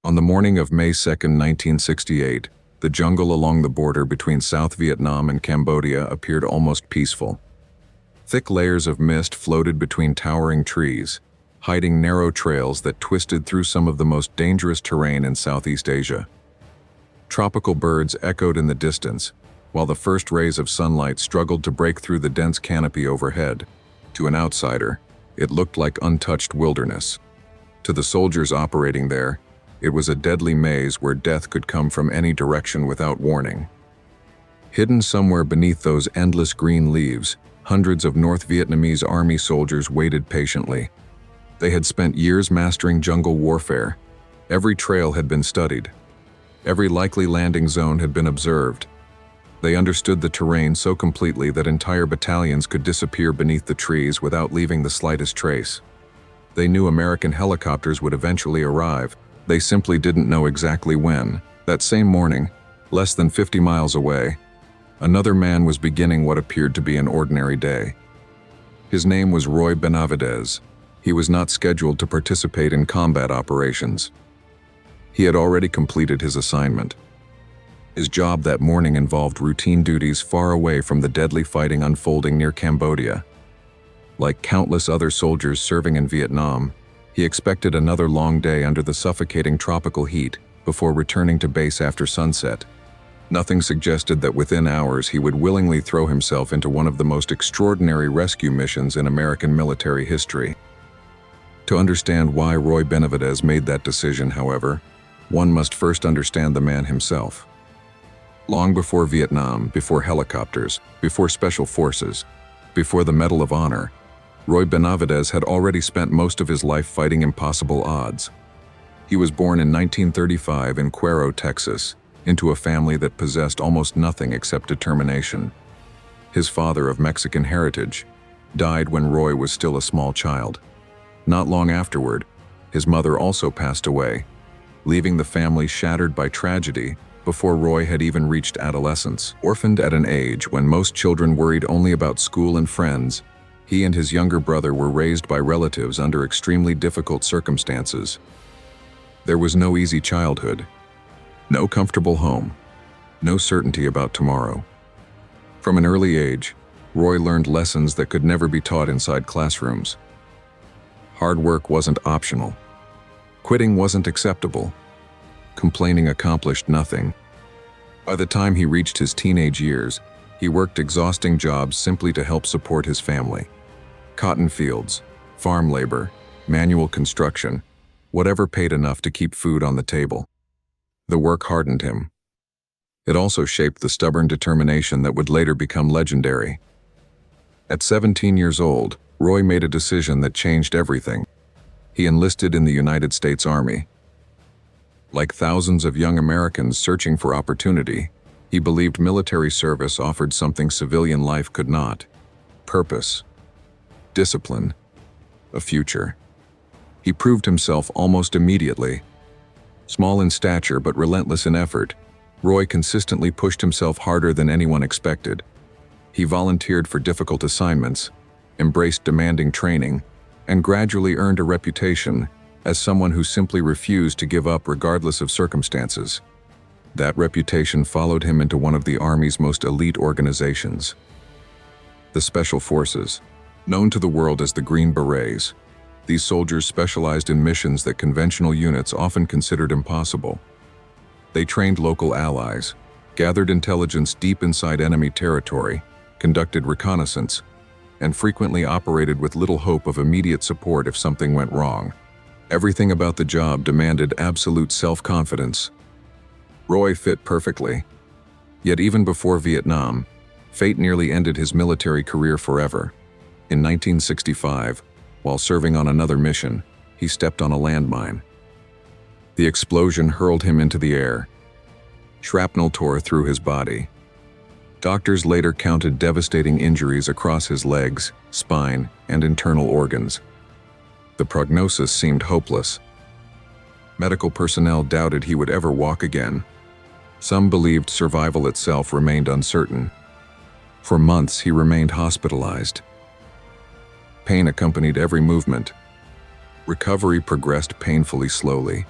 On the morning of May 2, 1968, the jungle along the border between South Vietnam and Cambodia appeared almost peaceful. Thick layers of mist floated between towering trees, hiding narrow trails that twisted through some of the most dangerous terrain in Southeast Asia. Tropical birds echoed in the distance, while the first rays of sunlight struggled to break through the dense canopy overhead. To an outsider, it looked like untouched wilderness. To the soldiers operating there, it was a deadly maze where death could come from any direction without warning. Hidden somewhere beneath those endless green leaves, hundreds of North Vietnamese army soldiers waited patiently. They had spent years mastering jungle warfare. Every trail had been studied. Every likely landing zone had been observed. They understood the terrain so completely that entire battalions could disappear beneath the trees without leaving the slightest trace. They knew American helicopters would eventually arrive. They simply didn't know exactly when. That same morning, less than 50 miles away, another man was beginning what appeared to be an ordinary day. His name was Roy Benavidez. He was not scheduled to participate in combat operations. He had already completed his assignment. His job that morning involved routine duties far away from the deadly fighting unfolding near Cambodia. Like countless other soldiers serving in Vietnam, he expected another long day under the suffocating tropical heat before returning to base after sunset. Nothing suggested that within hours he would willingly throw himself into one of the most extraordinary rescue missions in American military history. To understand why Roy Benavidez made that decision, however, one must first understand the man himself. Long before Vietnam, before helicopters, before special forces, before the Medal of Honor, Roy Benavidez had already spent most of his life fighting impossible odds. He was born in 1935 in Cuero, Texas, into a family that possessed almost nothing except determination. His father, of Mexican heritage, died when Roy was still a small child. Not long afterward, his mother also passed away, leaving the family shattered by tragedy before Roy had even reached adolescence. Orphaned at an age when most children worried only about school and friends, he and his younger brother were raised by relatives under extremely difficult circumstances. There was no easy childhood, no comfortable home, no certainty about tomorrow. From an early age, Roy learned lessons that could never be taught inside classrooms. Hard work wasn't optional. Quitting wasn't acceptable. Complaining accomplished nothing. By the time he reached his teenage years, he worked exhausting jobs simply to help support his family. Cotton fields, farm labor, manual construction, whatever paid enough to keep food on the table. The work hardened him. It also shaped the stubborn determination that would later become legendary. At 17 years old, Roy made a decision that changed everything. He enlisted in the United States Army. Like thousands of young Americans searching for opportunity, he believed military service offered something civilian life could not: purpose, discipline, a future. He proved himself almost immediately. Small in stature but relentless in effort, Roy consistently pushed himself harder than anyone expected. He volunteered for difficult assignments, embraced demanding training, and gradually earned a reputation as someone who simply refused to give up regardless of circumstances. That reputation followed him into one of the Army's most elite organizations, the Special Forces. Known to the world as the Green Berets, these soldiers specialized in missions that conventional units often considered impossible. They trained local allies, gathered intelligence deep inside enemy territory, conducted reconnaissance, and frequently operated with little hope of immediate support if something went wrong. Everything about the job demanded absolute self-confidence. Roy fit perfectly. Yet even before Vietnam, fate nearly ended his military career forever. In 1965, while serving on another mission, he stepped on a landmine. The explosion hurled him into the air. Shrapnel tore through his body. Doctors later counted devastating injuries across his legs, spine, and internal organs. The prognosis seemed hopeless. Medical personnel doubted he would ever walk again. Some believed survival itself remained uncertain. For months, he remained hospitalized. Pain accompanied every movement. Recovery progressed painfully slowly.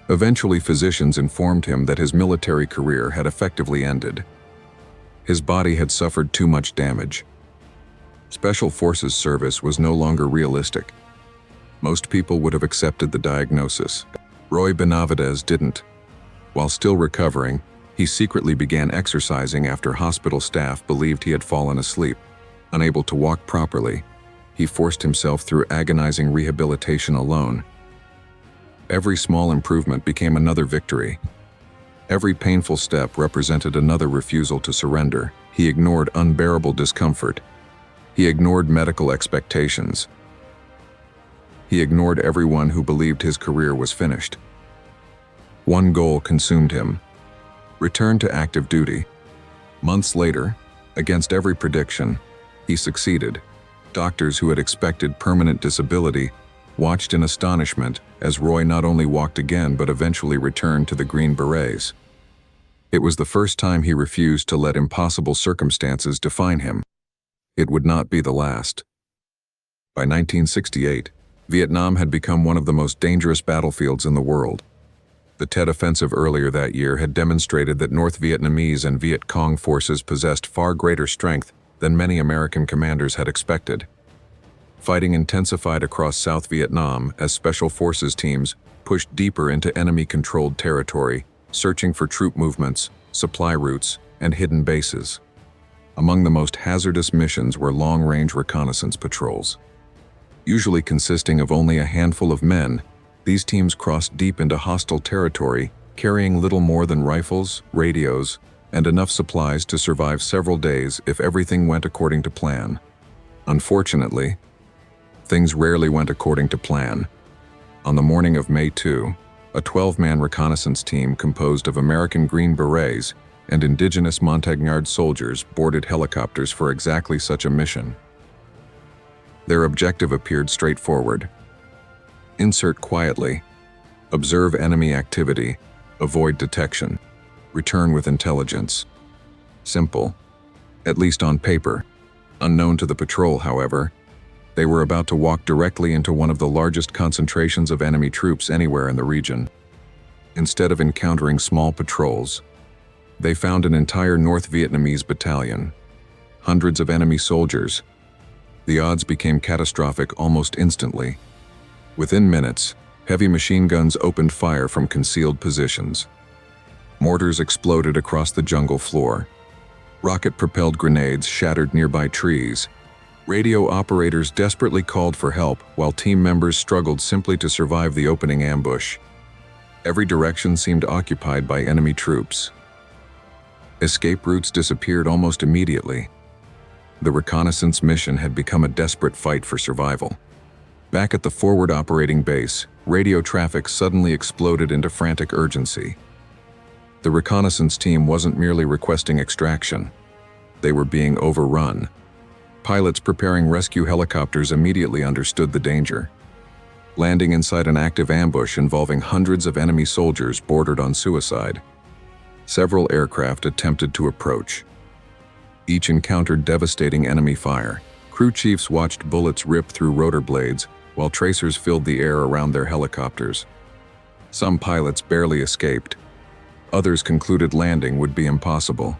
Eventually, physicians informed him that his military career had effectively ended. His body had suffered too much damage. Special Forces service was no longer realistic. Most people would have accepted the diagnosis. Roy Benavidez didn't. While still recovering, he secretly began exercising after hospital staff believed he had fallen asleep. Unable to walk properly, he forced himself through agonizing rehabilitation alone. Every small improvement became another victory. Every painful step represented another refusal to surrender. He ignored unbearable discomfort. He ignored medical expectations. He ignored everyone who believed his career was finished. One goal consumed him: return to active duty. Months later, against every prediction, he succeeded. Doctors who had expected permanent disability watched in astonishment as Roy not only walked again but eventually returned to the Green Berets. It was the first time he refused to let impossible circumstances define him. It would not be the last. By 1968, Vietnam had become one of the most dangerous battlefields in the world. The Tet Offensive earlier that year had demonstrated that North Vietnamese and Viet Cong forces possessed far greater strength than many American commanders had expected. Fighting intensified across South Vietnam as Special Forces teams pushed deeper into enemy-controlled territory, searching for troop movements, supply routes, and hidden bases. Among the most hazardous missions were long-range reconnaissance patrols. Usually consisting of only a handful of men, these teams crossed deep into hostile territory, carrying little more than rifles, radios, and enough supplies to survive several days if everything went according to plan. Unfortunately, things rarely went according to plan. On the morning of May 2, a 12-man reconnaissance team composed of American Green Berets and indigenous Montagnard soldiers boarded helicopters for exactly such a mission. Their objective appeared straightforward: insert quietly, observe enemy activity, avoid detection, return with intelligence. Simple, at least on paper. Unknown to the patrol, however, they were about to walk directly into one of the largest concentrations of enemy troops anywhere in the region. Instead of encountering small patrols, they found an entire North Vietnamese battalion, hundreds of enemy soldiers. The odds became catastrophic almost instantly. Within minutes, heavy machine guns opened fire from concealed positions. Mortars exploded across the jungle floor. Rocket-propelled grenades shattered nearby trees. Radio operators desperately called for help while team members struggled simply to survive the opening ambush. Every direction seemed occupied by enemy troops. Escape routes disappeared almost immediately. The reconnaissance mission had become a desperate fight for survival. Back at the forward operating base, radio traffic suddenly exploded into frantic urgency. The reconnaissance team wasn't merely requesting extraction. They were being overrun. Pilots preparing rescue helicopters immediately understood the danger. Landing inside an active ambush involving hundreds of enemy soldiers bordered on suicide. Several aircraft attempted to approach. Each encountered devastating enemy fire. Crew chiefs watched bullets rip through rotor blades, while tracers filled the air around their helicopters. Some pilots barely escaped. Others concluded landing would be impossible.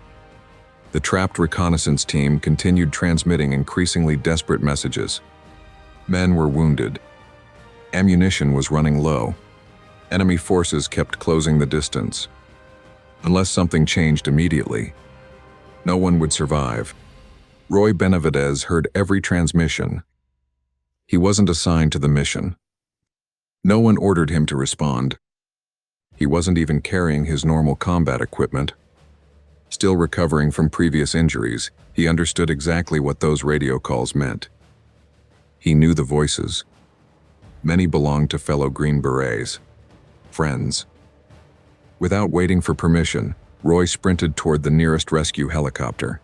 The trapped reconnaissance team continued transmitting increasingly desperate messages. Men were wounded. Ammunition was running low. Enemy forces kept closing the distance. Unless something changed immediately, no one would survive. Roy Benavidez heard every transmission. He wasn't assigned to the mission. No one ordered him to respond. He wasn't even carrying his normal combat equipment. Still recovering from previous injuries, he understood exactly what those radio calls meant. He knew the voices. Many belonged to fellow Green Berets, friends. Without waiting for permission, Roy sprinted toward the nearest rescue helicopter.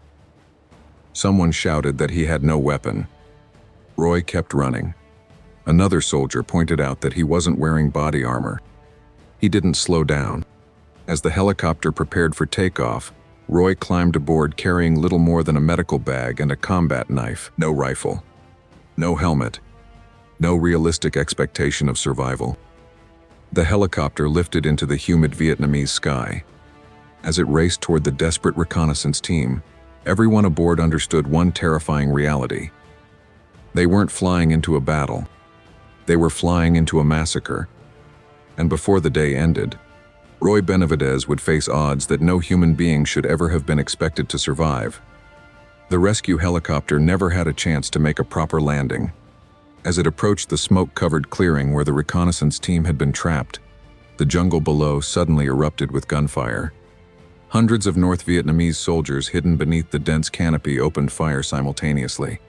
Someone shouted that he had no weapon. Roy kept running. Another soldier pointed out that he wasn't wearing body armor. He didn't slow down. As the helicopter prepared for takeoff, Roy climbed aboard carrying little more than a medical bag and a combat knife. No rifle. No helmet. No realistic expectation of survival. The helicopter lifted into the humid Vietnamese sky. As it raced toward the desperate reconnaissance team, everyone aboard understood one terrifying reality. They weren't flying into a battle. They were flying into a massacre. And before the day ended, Roy Benavidez would face odds that no human being should ever have been expected to survive. The rescue helicopter never had a chance to make a proper landing. As it approached the smoke-covered clearing where the reconnaissance team had been trapped, the jungle below suddenly erupted with gunfire. Hundreds of North Vietnamese soldiers hidden beneath the dense canopy opened fire simultaneously.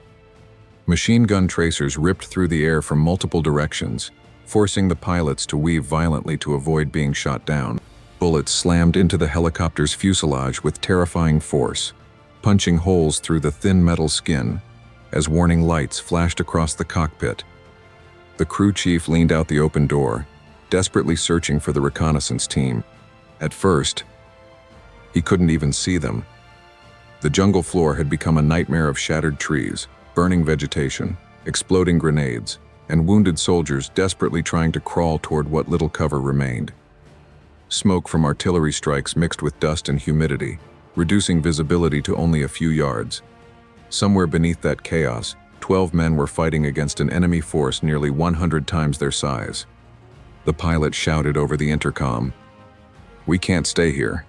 Machine gun tracers ripped through the air from multiple directions, forcing the pilots to weave violently to avoid being shot down. Bullets slammed into the helicopter's fuselage with terrifying force, punching holes through the thin metal skin as warning lights flashed across the cockpit. The crew chief leaned out the open door, desperately searching for the reconnaissance team. At first, he couldn't even see them. The jungle floor had become a nightmare of shattered trees, burning vegetation, exploding grenades, and wounded soldiers desperately trying to crawl toward what little cover remained. Smoke from artillery strikes mixed with dust and humidity, reducing visibility to only a few yards. Somewhere beneath that chaos, 12 men were fighting against an enemy force nearly 100 times their size. The pilot shouted over the intercom, "We can't stay here."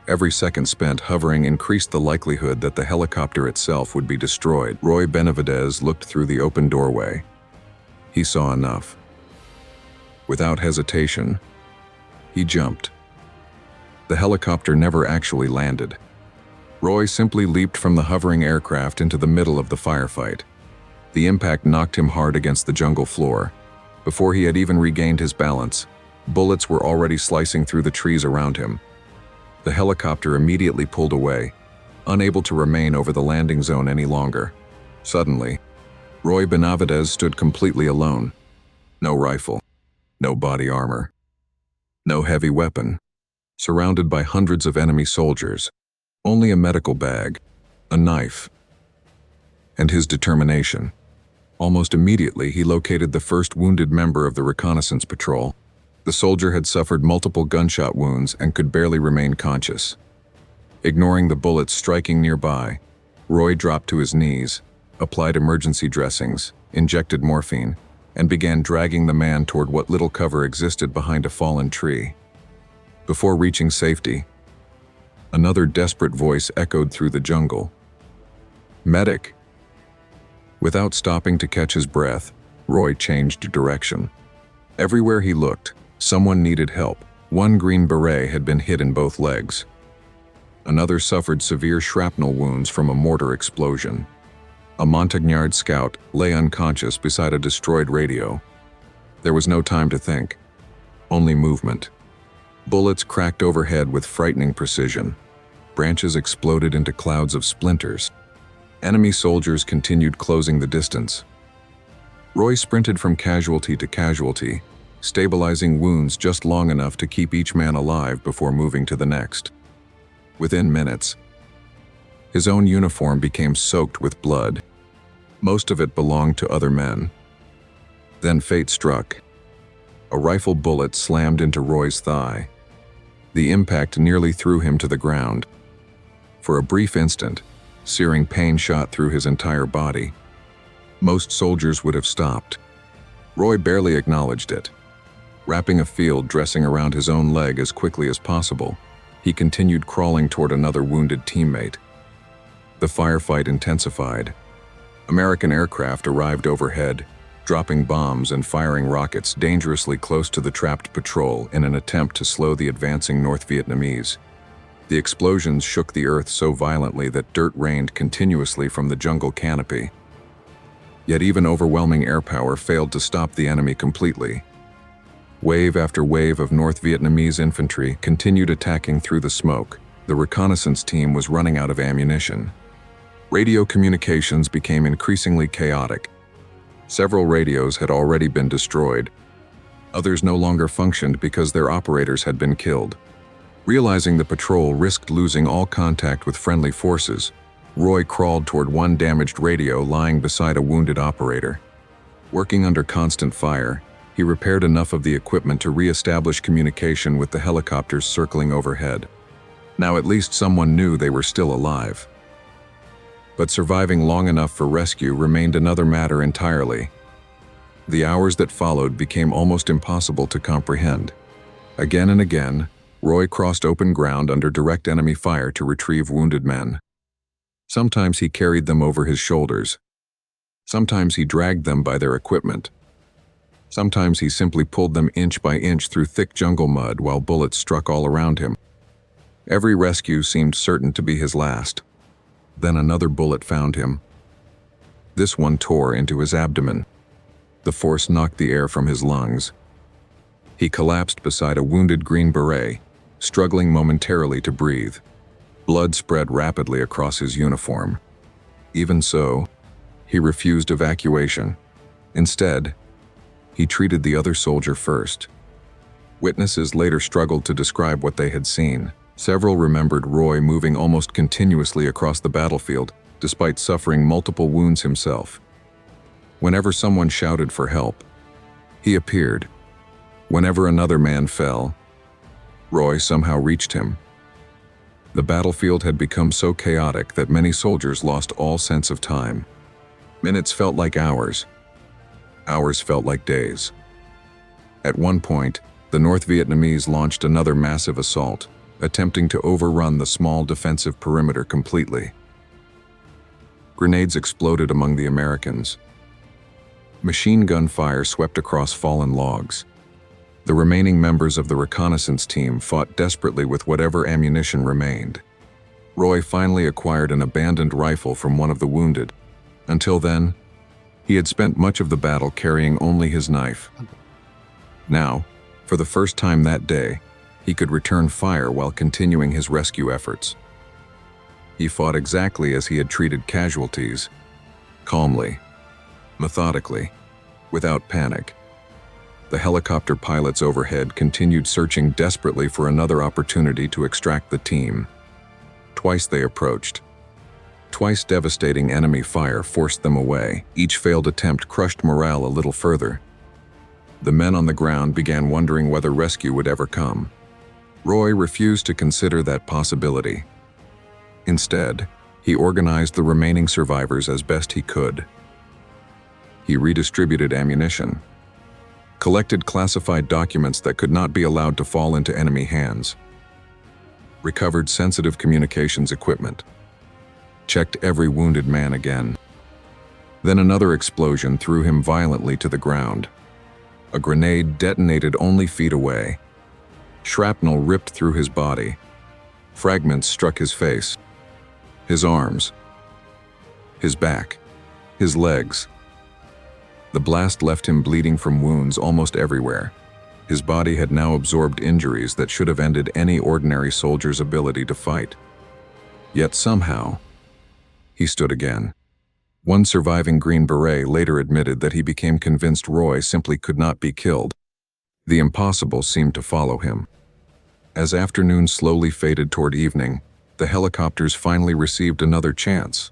Every second spent hovering increased the likelihood that the helicopter itself would be destroyed. Roy Benavidez looked through the open doorway. He saw enough. Without hesitation, he jumped. The helicopter never actually landed. Roy simply leaped from the hovering aircraft into the middle of the firefight. The impact knocked him hard against the jungle floor. Before he had even regained his balance, bullets were already slicing through the trees around him. The helicopter immediately pulled away, unable to remain over the landing zone any longer. Suddenly, Roy Benavidez stood completely alone. No rifle, no body armor, no heavy weapon. Surrounded by hundreds of enemy soldiers, only a medical bag, a knife, and his determination. Almost immediately, he located the first wounded member of the reconnaissance patrol. The soldier had suffered multiple gunshot wounds and could barely remain conscious. Ignoring the bullets striking nearby, Roy dropped to his knees, applied emergency dressings, injected morphine, and began dragging the man toward what little cover existed behind a fallen tree. Before reaching safety, another desperate voice echoed through the jungle. "Medic!" Without stopping to catch his breath, Roy changed direction. Everywhere he looked, someone needed help. One Green Beret had been hit in both legs. Another suffered severe shrapnel wounds from a mortar explosion. A Montagnard scout lay unconscious beside a destroyed radio. There was no time to think, only movement. Bullets cracked overhead with frightening precision. Branches exploded into clouds of splinters. Enemy soldiers continued closing the distance. Roy sprinted from casualty to casualty, stabilizing wounds just long enough to keep each man alive before moving to the next. Within minutes, his own uniform became soaked with blood. Most of it belonged to other men. Then fate struck. A rifle bullet slammed into Roy's thigh. The impact nearly threw him to the ground. For a brief instant, searing pain shot through his entire body. Most soldiers would have stopped. Roy barely acknowledged it. Wrapping a field dressing around his own leg as quickly as possible, he continued crawling toward another wounded teammate. The firefight intensified. American aircraft arrived overhead, dropping bombs and firing rockets dangerously close to the trapped patrol in an attempt to slow the advancing North Vietnamese. The explosions shook the earth so violently that dirt rained continuously from the jungle canopy. Yet even overwhelming air power failed to stop the enemy completely. Wave after wave of North Vietnamese infantry continued attacking through the smoke. The reconnaissance team was running out of ammunition. Radio communications became increasingly chaotic. Several radios had already been destroyed. Others no longer functioned because their operators had been killed. Realizing the patrol risked losing all contact with friendly forces, Roy crawled toward one damaged radio lying beside a wounded operator. Working under constant fire, He repaired enough of the equipment to re-establish communication with the helicopters circling overhead. Now at least someone knew they were still alive. But surviving long enough for rescue remained another matter entirely. The hours that followed became almost impossible to comprehend. Again and again, Roy crossed open ground under direct enemy fire to retrieve wounded men. Sometimes he carried them over his shoulders. Sometimes he dragged them by their equipment. Sometimes he simply pulled them inch by inch through thick jungle mud while bullets struck all around him. Every rescue seemed certain to be his last. Then another bullet found him. This one tore into his abdomen. The force knocked the air from his lungs. He collapsed beside a wounded Green Beret, struggling momentarily to breathe. Blood spread rapidly across his uniform. Even so, he refused evacuation. Instead, he treated the other soldier first. Witnesses later struggled to describe what they had seen. Several remembered Roy moving almost continuously across the battlefield, despite suffering multiple wounds himself. Whenever someone shouted for help, he appeared. Whenever another man fell, Roy somehow reached him. The battlefield had become so chaotic that many soldiers lost all sense of time. Minutes felt like hours. Hours felt like days. At one point, the North Vietnamese launched another massive assault, attempting to overrun the small defensive perimeter completely. Grenades exploded among the Americans. Machine gun fire swept across fallen logs. The remaining members of the reconnaissance team fought desperately with whatever ammunition remained. Roy finally acquired an abandoned rifle from one of the wounded. Until then, he had spent much of the battle carrying only his knife. Now, for the first time that day, he could return fire while continuing his rescue efforts. He fought exactly as he had treated casualties, calmly, methodically, without panic. The helicopter pilots overhead continued searching desperately for another opportunity to extract the team. Twice they approached. Twice devastating enemy fire forced them away. Each failed attempt crushed morale a little further. The men on the ground began wondering whether rescue would ever come. Roy refused to consider that possibility. Instead, he organized the remaining survivors as best he could. He redistributed ammunition, collected classified documents that could not be allowed to fall into enemy hands, recovered sensitive communications equipment, checked every wounded man again. Then another explosion threw him violently to the ground. A grenade detonated only feet away. Shrapnel ripped through his body. Fragments struck his face, his arms, his back, his legs. The blast left him bleeding from wounds almost everywhere. His body had now absorbed injuries that should have ended any ordinary soldier's ability to fight. Yet somehow, he stood again. One surviving Green Beret later admitted that he became convinced Roy simply could not be killed. The impossible seemed to follow him. As afternoon slowly faded toward evening, the helicopters finally received another chance.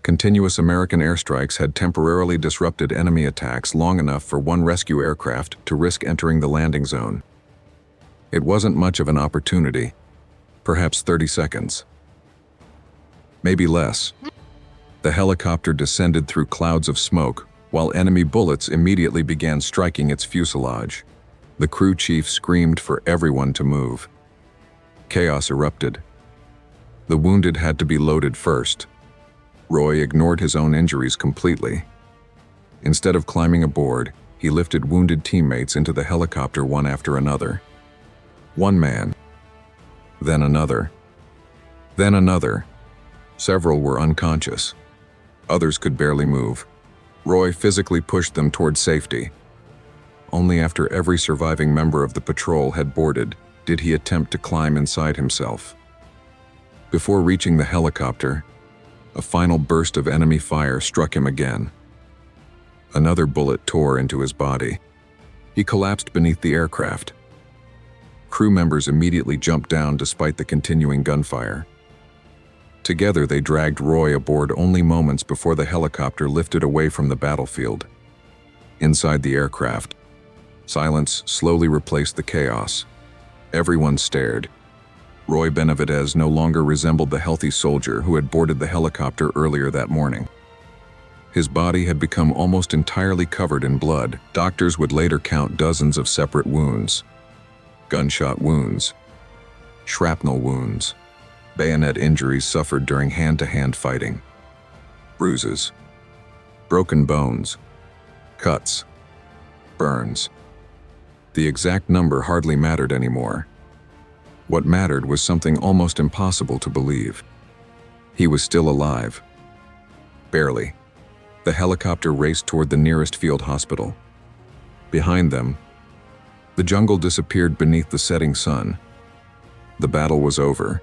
Continuous American airstrikes had temporarily disrupted enemy attacks long enough for one rescue aircraft to risk entering the landing zone. It wasn't much of an opportunity, perhaps 30 seconds. Maybe less. The helicopter descended through clouds of smoke, while enemy bullets immediately began striking its fuselage. The crew chief screamed for everyone to move. Chaos erupted. The wounded had to be loaded first. Roy ignored his own injuries completely. Instead of climbing aboard, he lifted wounded teammates into the helicopter one after another. One man, then another, then another. Several were unconscious. Others could barely move. Roy physically pushed them toward safety. Only after every surviving member of the patrol had boarded did he attempt to climb inside himself. Before reaching the helicopter, a final burst of enemy fire struck him again. Another bullet tore into his body. He collapsed beneath the aircraft. Crew members immediately jumped down despite the continuing gunfire. Together they dragged Roy aboard only moments before the helicopter lifted away from the battlefield. Inside the aircraft, silence slowly replaced the chaos. Everyone stared. Roy Benavidez no longer resembled the healthy soldier who had boarded the helicopter earlier that morning. His body had become almost entirely covered in blood. Doctors would later count dozens of separate wounds. Gunshot wounds, shrapnel wounds, bayonet injuries suffered during hand-to-hand fighting, bruises, broken bones, cuts, burns. The exact number hardly mattered anymore. What mattered was something almost impossible to believe. He was still alive. Barely. The helicopter raced toward the nearest field hospital. Behind them, the jungle disappeared beneath the setting sun. The battle was over.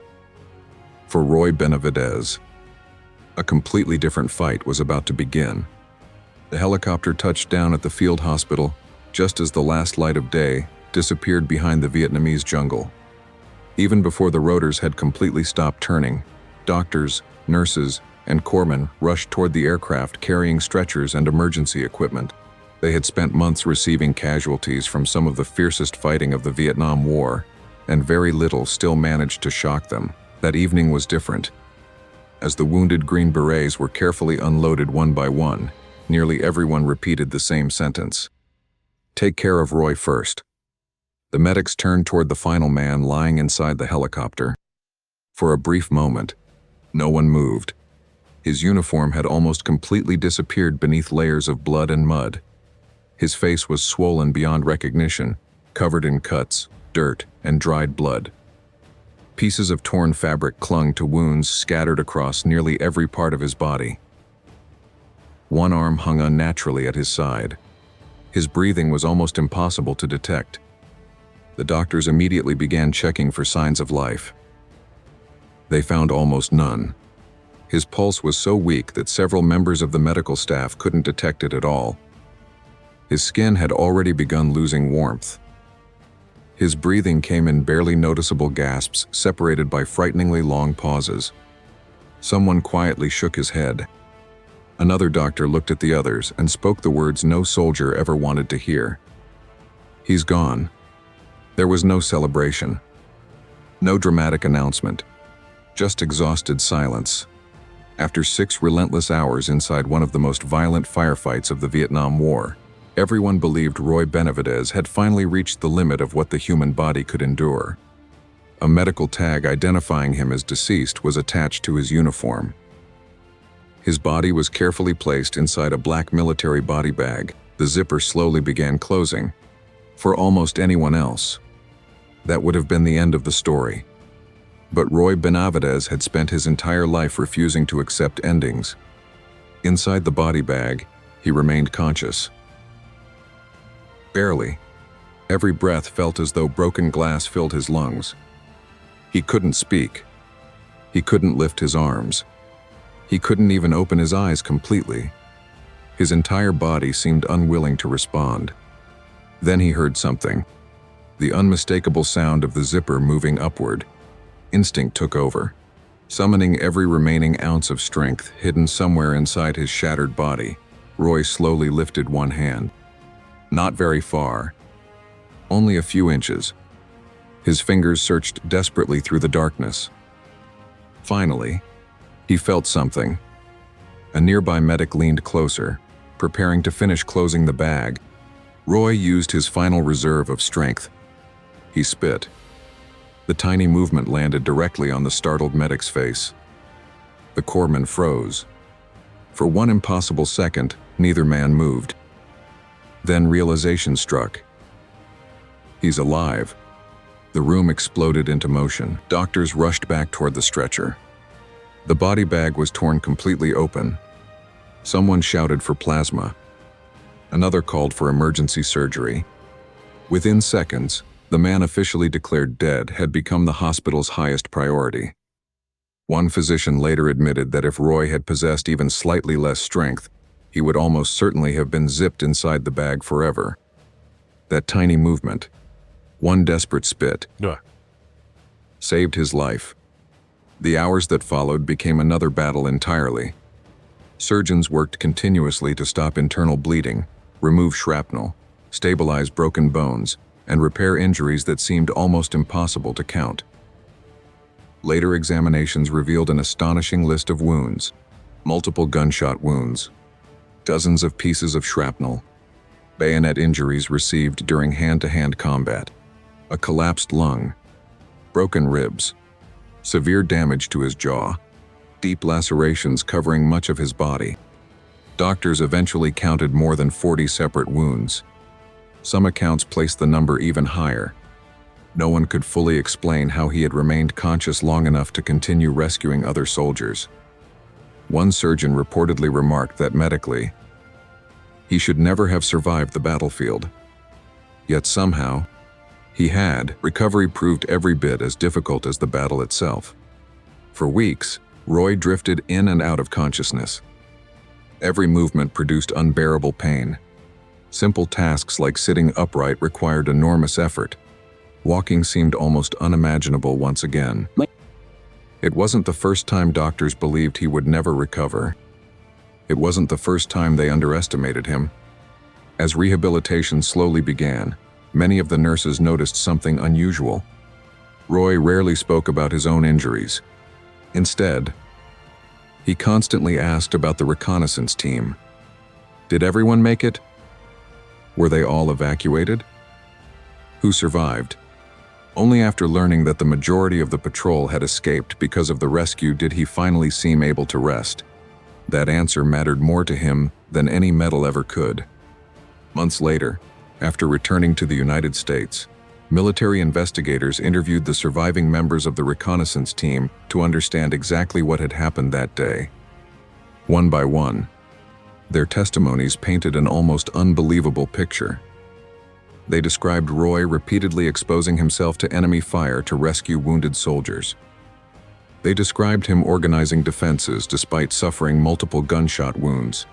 For Roy Benavidez, a completely different fight was about to begin. The helicopter touched down at the field hospital just as the last light of day disappeared behind the Vietnamese jungle. Even before the rotors had completely stopped turning, doctors, nurses, and corpsmen rushed toward the aircraft carrying stretchers and emergency equipment. They had spent months receiving casualties from some of the fiercest fighting of the Vietnam War, and very little still managed to shock them. That evening was different. As the wounded Green Berets were carefully unloaded one by one, nearly everyone repeated the same sentence. "Take care of Roy first." The medics turned toward the final man lying inside the helicopter. For a brief moment, no one moved. His uniform had almost completely disappeared beneath layers of blood and mud. His face was swollen beyond recognition, covered in cuts, dirt, and dried blood. Pieces of torn fabric clung to wounds scattered across nearly every part of his body. One arm hung unnaturally at his side. His breathing was almost impossible to detect. The doctors immediately began checking for signs of life. They found almost none. His pulse was so weak that several members of the medical staff couldn't detect it at all. His skin had already begun losing warmth. His breathing came in barely noticeable gasps separated by frighteningly long pauses. Someone quietly shook his head. Another doctor looked at the others and spoke the words no soldier ever wanted to hear. "He's gone." There was no celebration. No dramatic announcement. Just exhausted silence. After 6 relentless hours inside one of the most violent firefights of the Vietnam War, everyone believed Roy Benavidez had finally reached the limit of what the human body could endure. A medical tag identifying him as deceased was attached to his uniform. His body was carefully placed inside a black military body bag. The zipper slowly began closing. For almost anyone else, that would have been the end of the story. But Roy Benavidez had spent his entire life refusing to accept endings. Inside the body bag, he remained conscious. Barely. Every breath felt as though broken glass filled his lungs. He couldn't speak. He couldn't lift his arms. He couldn't even open his eyes completely. His entire body seemed unwilling to respond. Then he heard something. The unmistakable sound of the zipper moving upward. Instinct took over. Summoning every remaining ounce of strength hidden somewhere inside his shattered body, Roy slowly lifted one hand. Not very far. Only a few inches. His fingers searched desperately through the darkness. Finally, he felt something. A nearby medic leaned closer, preparing to finish closing the bag. Roy used his final reserve of strength. He spit. The tiny movement landed directly on the startled medic's face. The corpsman froze. For one impossible second, neither man moved. Then realization struck. He's alive. The room exploded into motion. Doctors rushed back toward the stretcher. The body bag was torn completely open. Someone shouted for plasma. Another called for emergency surgery. Within seconds, the man officially declared dead had become the hospital's highest priority. One physician later admitted that if Roy had possessed even slightly less strength, he would almost certainly have been zipped inside the bag forever. That tiny movement, one desperate spit, saved his life. The hours that followed became another battle entirely. Surgeons worked continuously to stop internal bleeding, remove shrapnel, stabilize broken bones, and repair injuries that seemed almost impossible to count. Later examinations revealed an astonishing list of wounds: multiple gunshot wounds, dozens of pieces of shrapnel, bayonet injuries received during hand-to-hand combat, a collapsed lung, broken ribs, severe damage to his jaw, deep lacerations covering much of his body. Doctors eventually counted more than 40 separate wounds. Some accounts placed the number even higher. No one could fully explain how he had remained conscious long enough to continue rescuing other soldiers. One surgeon reportedly remarked that medically, he should never have survived the battlefield. Yet somehow, he had. Recovery proved every bit as difficult as the battle itself. For weeks, Roy drifted in and out of consciousness. Every movement produced unbearable pain. Simple tasks like sitting upright required enormous effort. Walking seemed almost unimaginable once again. It wasn't the first time doctors believed he would never recover. It wasn't the first time they underestimated him. As rehabilitation slowly began, many of the nurses noticed something unusual. Roy rarely spoke about his own injuries. Instead, he constantly asked about the reconnaissance team. Did everyone make it? Were they all evacuated? Who survived? Only after learning that the majority of the patrol had escaped because of the rescue did he finally seem able to rest. That answer mattered more to him than any medal ever could. Months later, after returning to the United States, military investigators interviewed the surviving members of the reconnaissance team to understand exactly what had happened that day. One by one, their testimonies painted an almost unbelievable picture. They described Roy repeatedly exposing himself to enemy fire to rescue wounded soldiers. They described him organizing defenses despite suffering multiple gunshot wounds.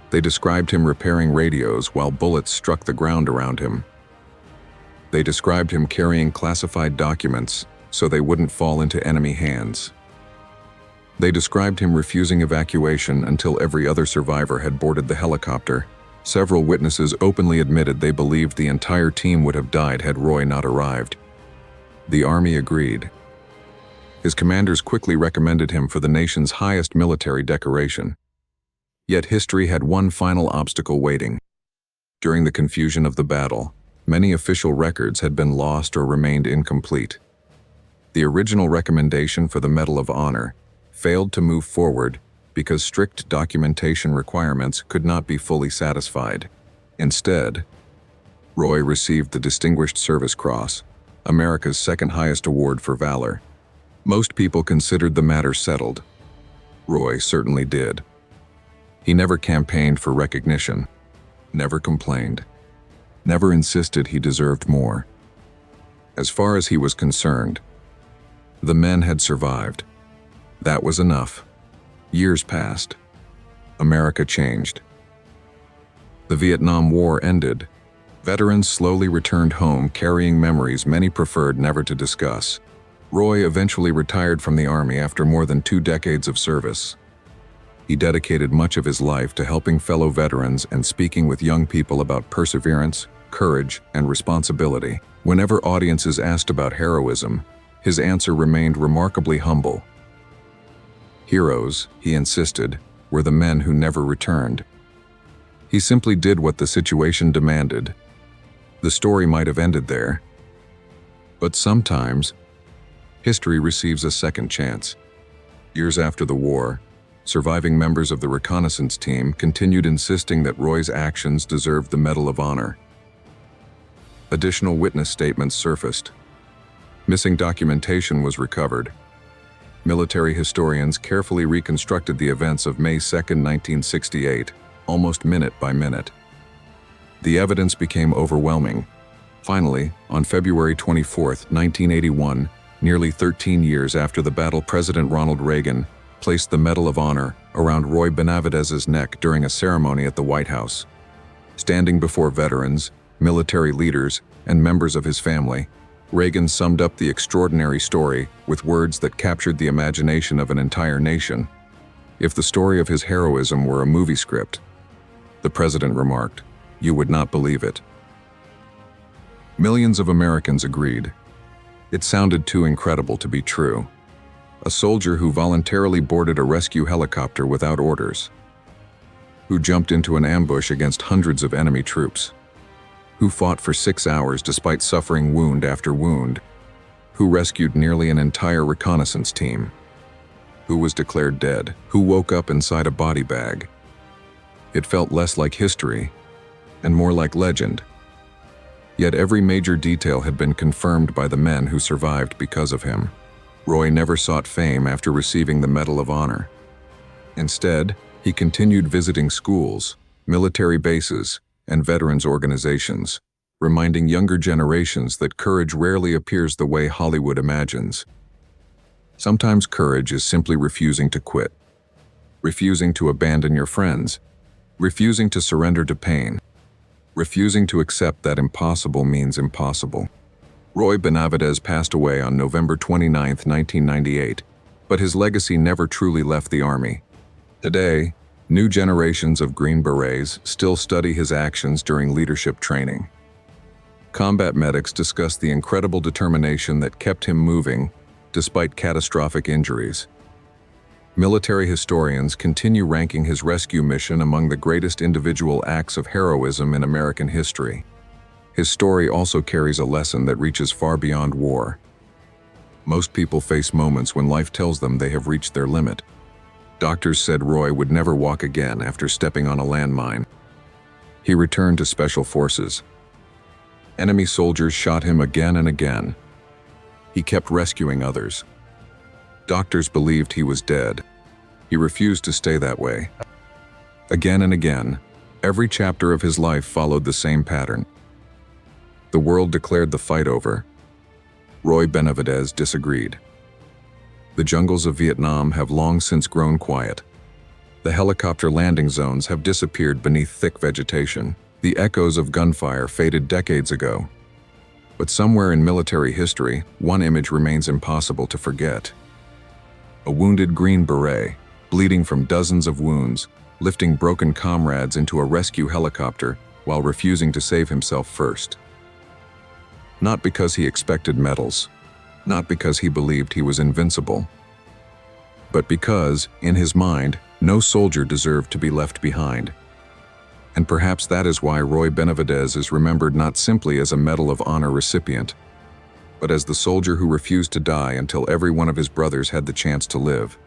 They described him repairing radios while bullets struck the ground around him. They described him carrying classified documents so they wouldn't fall into enemy hands. They described him refusing evacuation until every other survivor had boarded the helicopter. Several witnesses openly admitted they believed the entire team would have died had Roy not arrived. The Army agreed. His commanders quickly recommended him for the nation's highest military decoration. Yet history had one final obstacle waiting. During the confusion of the battle, many official records had been lost or remained incomplete. The original recommendation for the Medal of Honor failed to move forward because strict documentation requirements could not be fully satisfied. Instead, Roy received the Distinguished Service Cross, America's second highest award for valor. Most people considered the matter settled. Roy certainly did. He never campaigned for recognition, never complained, never insisted he deserved more. As far as he was concerned, the men had survived. That was enough. Years passed. America changed. The Vietnam War ended. Veterans slowly returned home carrying memories many preferred never to discuss. Roy eventually retired from the Army after more than 2 decades of service. He dedicated much of his life to helping fellow veterans and speaking with young people about perseverance, courage, and responsibility. Whenever audiences asked about heroism, his answer remained remarkably humble. Heroes, he insisted, were the men who never returned. He simply did what the situation demanded. The story might have ended there. But sometimes, history receives a second chance. Years after the war, surviving members of the reconnaissance team continued insisting that Roy's actions deserved the Medal of Honor. Additional witness statements surfaced. Missing documentation was recovered. Military historians carefully reconstructed the events of May 2, 1968, almost minute by minute. The evidence became overwhelming. Finally, on February 24, 1981, nearly 13 years after the battle, President Ronald Reagan placed the Medal of Honor around Roy Benavidez's neck during a ceremony at the White House. Standing before veterans, military leaders, and members of his family, Reagan summed up the extraordinary story with words that captured the imagination of an entire nation. If the story of his heroism were a movie script, the president remarked, You would not believe it. Millions of Americans agreed. It sounded too incredible to be true. A soldier who voluntarily boarded a rescue helicopter without orders, who jumped into an ambush against hundreds of enemy troops, who fought for 6 hours despite suffering wound after wound, who rescued nearly an entire reconnaissance team, who was declared dead, who woke up inside a body bag. It felt less like history and more like legend. Yet every major detail had been confirmed by the men who survived because of him. Roy never sought fame after receiving the Medal of Honor. Instead, he continued visiting schools, military bases, and veterans organizations, reminding younger generations that courage rarely appears the way Hollywood imagines. Sometimes courage is simply refusing to quit, refusing to abandon your friends, refusing to surrender to pain, refusing to accept that impossible means impossible. Roy Benavidez passed away on November 29, 1998, but his legacy never truly left the Army. Today, new generations of Green Berets still study his actions during leadership training. Combat medics discuss the incredible determination that kept him moving despite catastrophic injuries. Military historians continue ranking his rescue mission among the greatest individual acts of heroism in American history. His story also carries a lesson that reaches far beyond war. Most people face moments when life tells them they have reached their limit. Doctors said Roy would never walk again after stepping on a landmine. He returned to Special Forces. Enemy soldiers shot him again and again. He kept rescuing others. Doctors believed he was dead. He refused to stay that way. Again and again, every chapter of his life followed the same pattern. The world declared the fight over. Roy Benavidez disagreed. The jungles of Vietnam have long since grown quiet. The helicopter landing zones have disappeared beneath thick vegetation. The echoes of gunfire faded decades ago. But somewhere in military history, one image remains impossible to forget. A wounded Green Beret, bleeding from dozens of wounds, lifting broken comrades into a rescue helicopter while refusing to save himself first. Not because he expected medals, not because he believed he was invincible, but because, in his mind, no soldier deserved to be left behind. And perhaps that is why Roy Benavidez is remembered not simply as a Medal of Honor recipient, but as the soldier who refused to die until every one of his brothers had the chance to live.